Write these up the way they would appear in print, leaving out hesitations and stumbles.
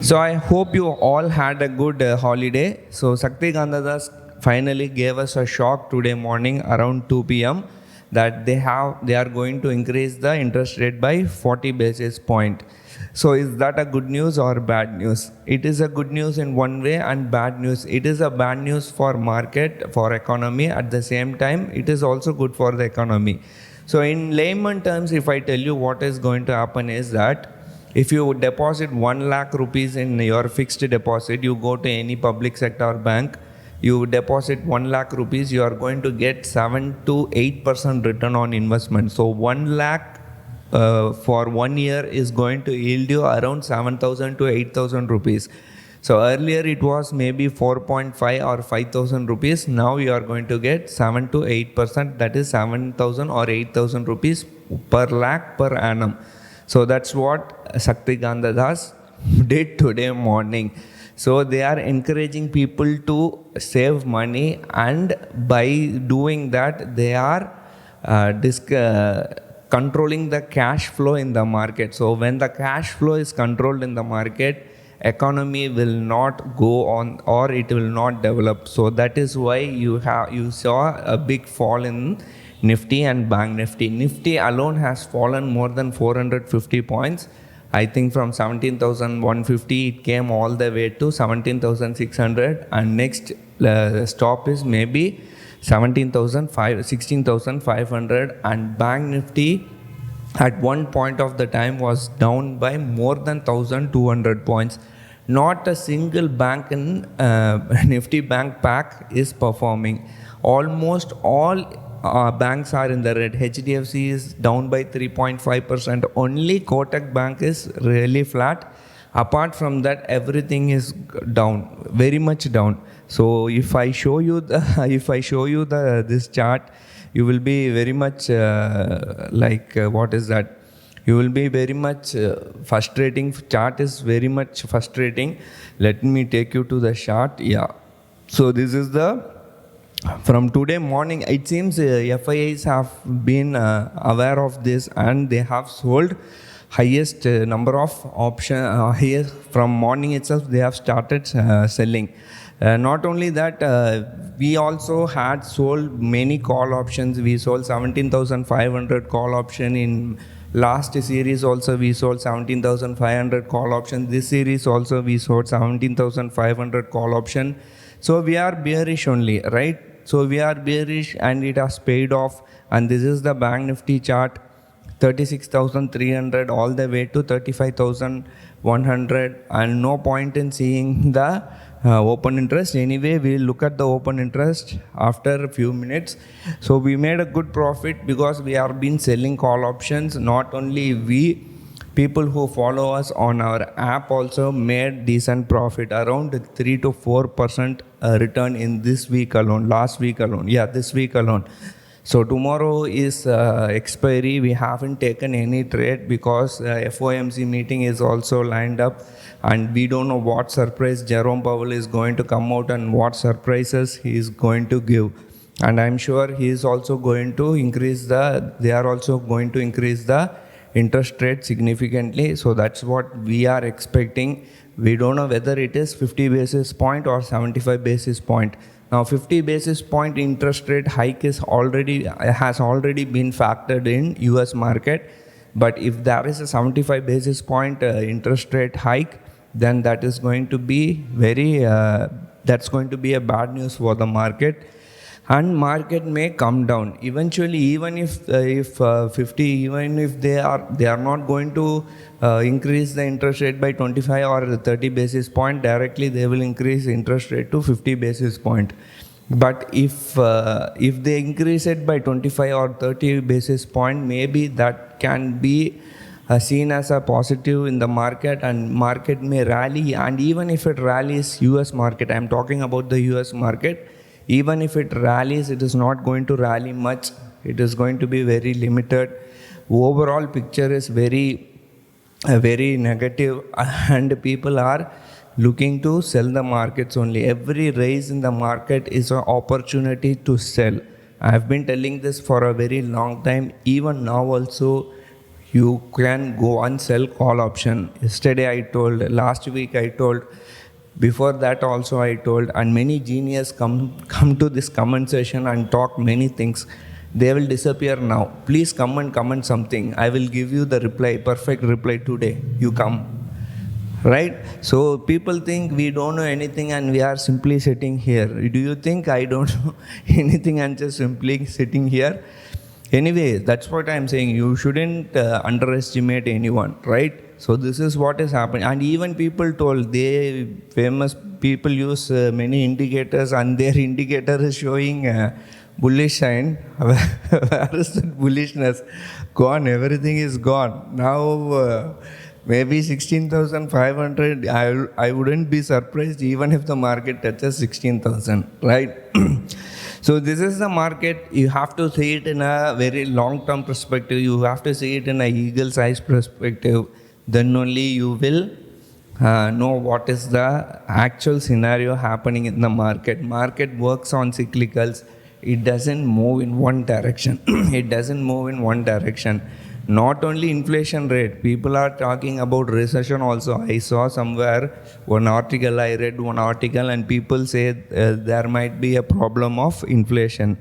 So I hope you all had a good holiday. So Sakti Gandadas finally gave us a shock today morning around 2 p.m. that they are going to increase the interest rate by 40 basis point. So is that a good news or bad news? It is a good news in one way and bad news. It is a bad news for market, for economy. At the same time, it is also good for the economy. So in layman terms, if I tell you what is going to happen is that if you deposit 1 lakh rupees in your fixed deposit, you go to any public sector bank, you deposit 1 lakh rupees, you are going to get 7 to 8% return on investment. So 1 lakh for 1 year is going to yield you around 7,000 to 8,000 rupees. So earlier it was maybe 4.5 or 5,000 rupees. Now you are going to get 7 to 8%, that is 7,000 or 8,000 rupees per lakh per annum. So that's what Sakti Gandadas did today morning. So they are encouraging people to save money, and by doing that they are controlling the cash flow in the market. So when the cash flow is controlled in the market, economy will not go on or it will not develop. So that is why you saw a big fall in Nifty and Bank Nifty. Nifty alone has fallen more than 450 points. I think from 17,150 it came all the way to 17,600, and next stop is maybe 16,500, and Bank Nifty at one point of the time was down by more than 1,200 points. Not a single bank in Nifty Bank pack is performing. Almost all banks are in the red. HDFC is down by 3.5%. Only Kotak Bank is really flat. Apart from that, everything is down, very much down. So if I show you this chart, you will be very much what is that? You will be very much frustrating. Chart is very much frustrating. Let me take you to the chart. Yeah. So this is from today morning. It seems FIIs have been aware of this, and they have sold highest number of options here from morning itself. They have started selling. Not only that, we also had sold many call options. We sold 17,500 call option in last series. Also we sold 17,500 call option. This series also we sold 17,500 call option. So we are bearish only, right? So we are bearish and it has paid off. And this is the Bank Nifty chart, 36,300 all the way to 35,100, and no point in seeing the open interest. Anyway, we'll look at the open interest after a few minutes. So we made a good profit because we have been selling call options. Not only we, people who follow us on our app also made decent profit, around 3 to 4% return in this week alone, this week alone. So tomorrow is expiry. We haven't taken any trade because FOMC meeting is also lined up, and we don't know what surprise Jerome Powell is going to come out and what surprises he is going to give. And I'm sure he is also going to they are also going to increase the interest rate significantly. So that's what we are expecting. We don't know whether it is 50 basis point or 75 basis point. Now 50 basis point interest rate hike has already been factored in US market. But if there is a 75 basis point interest rate hike, then that is going to be that's going to be a bad news for the market. And market may come down eventually, even if they are not going to increase the interest rate by 25 or 30 basis point directly. They will increase interest rate to 50 basis point. But if they increase it by 25 or 30 basis point, maybe that can be seen as a positive in the market, and market may rally. And even if it rallies, US market, I am talking about the US market, even if it rallies, it is not going to rally much. It is going to be very limited. Overall picture is very negative, and people are looking to sell the markets only. Every raise in the market is an opportunity to sell. I have been telling this for a very long time. Even now also, you can go and sell call option. Yesterday I told, last week I told, before that also I told, and many genius come to this comment session and talk many things. They will disappear now. Please come and comment something. I will give you the reply, perfect reply today. You come. Right? So people think we don't know anything and we are simply sitting here. Do you think I don't know anything and just simply sitting here? Anyway, that's what I'm saying. You shouldn't underestimate anyone, right? So this is what is happening. And even people told, famous people use many indicators and their indicator is showing bullish sign. Where is that bullishness? Gone. Everything is gone. Now maybe 16,500. I wouldn't be surprised even if the market touches 16,000, right? So this is the market. You have to see it in a very long-term perspective. You have to see it in a eagle-sized perspective. Then only you will know what is the actual scenario happening in the market. Market works on cyclicals. It doesn't move in one direction. It doesn't move in one direction. Not only inflation rate, people are talking about recession also. I saw somewhere I read one article and people say there might be a problem of inflation.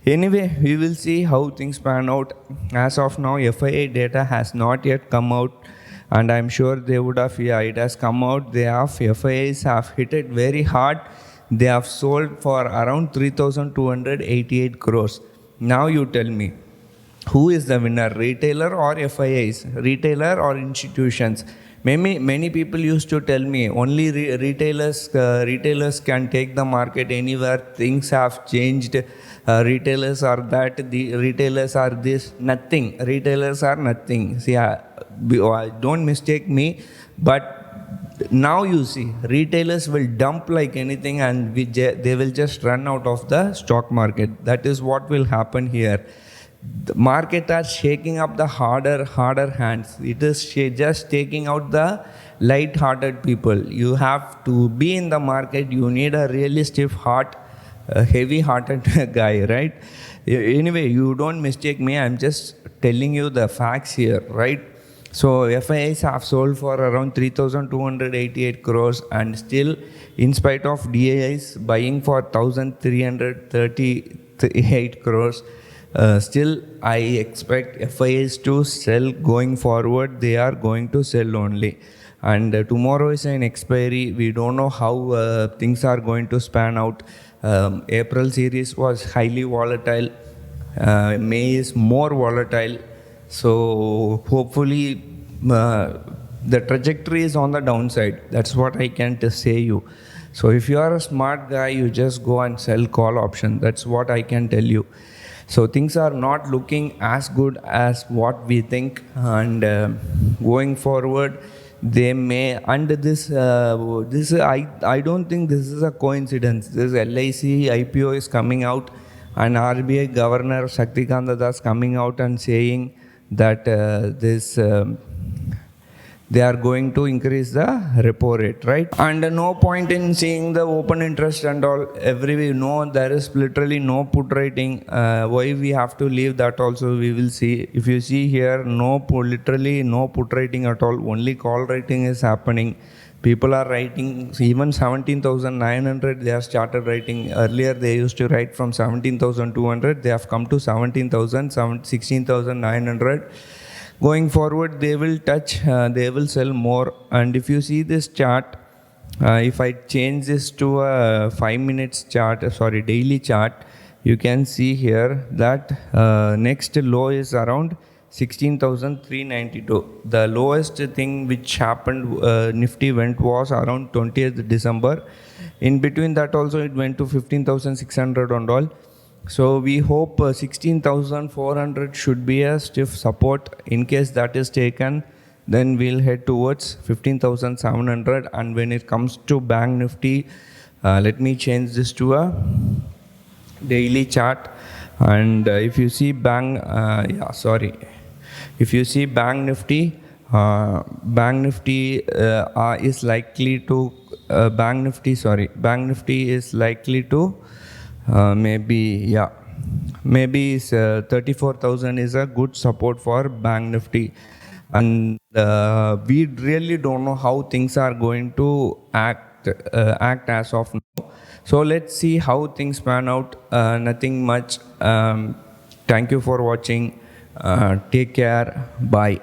Anyway, we will see how things pan out. As of now, FIA data has not yet come out, and I'm sure they would have, it has come out. FIAs have hit it very hard. They have sold for around 3,288 crores. Now you tell me, who is the winner, retailer or FIAs, retailer or institutions? Many people used to tell me only retailers can take the market anywhere. Things have changed. Retailers are that. The retailers are this. Nothing. Retailers are nothing. See, don't mistake me. But now you see, retailers will dump like anything, and they will just run out of the stock market. That is what will happen here. The market are shaking up the harder hands. It is just taking out the light-hearted people. You have to be in the market. You need a really stiff heart, a heavy-hearted guy, right? Anyway, you don't mistake me. I'm just telling you the facts here, right? So FIIs have sold for around 3,288 crores, and still, in spite of DIIs buying for 1,338 crores, still, I expect FIIs to sell going forward. They are going to sell only. And tomorrow is an expiry. We don't know how things are going to span out. April series was highly volatile. May is more volatile. So hopefully the trajectory is on the downside. That's what I can say you. So if you are a smart guy, you just go and sell call option. That's what I can tell you. So things are not looking as good as what we think, and going forward, they may. And this I don't think this is a coincidence. This LIC IPO is coming out, and RBI Governor Shaktikanta Das coming out and saying that they are going to increase the repo rate, right? And no point in seeing the open interest and all. We know there is literally no put rating. Why we have to leave that also we will see. If you see here, literally no put rating at all. Only call rating is happening. People are writing even 17,900. They have started writing. Earlier they used to write from 17,200. They have come to 17,000, 16,900. Going forward, they will sell more. And if you see this chart, if I change this to a 5 minutes chart, daily chart, you can see here that next low is around 16,392. The lowest thing which happened, Nifty went, was around 20th December. In between that also it went to 15,600 and all. So we hope 16,400 should be a stiff support. In case that is taken, then we'll head towards 15,700. And when it comes to Bank Nifty, let me change this to a daily chart. And if you see if you see Bank Nifty, is likely to Bank Nifty is likely to maybe 34,000 is a good support for Bank Nifty. And we really don't know how things are going to act as of now. So let's see how things pan out. Nothing much. Thank you for watching. Take care. Bye.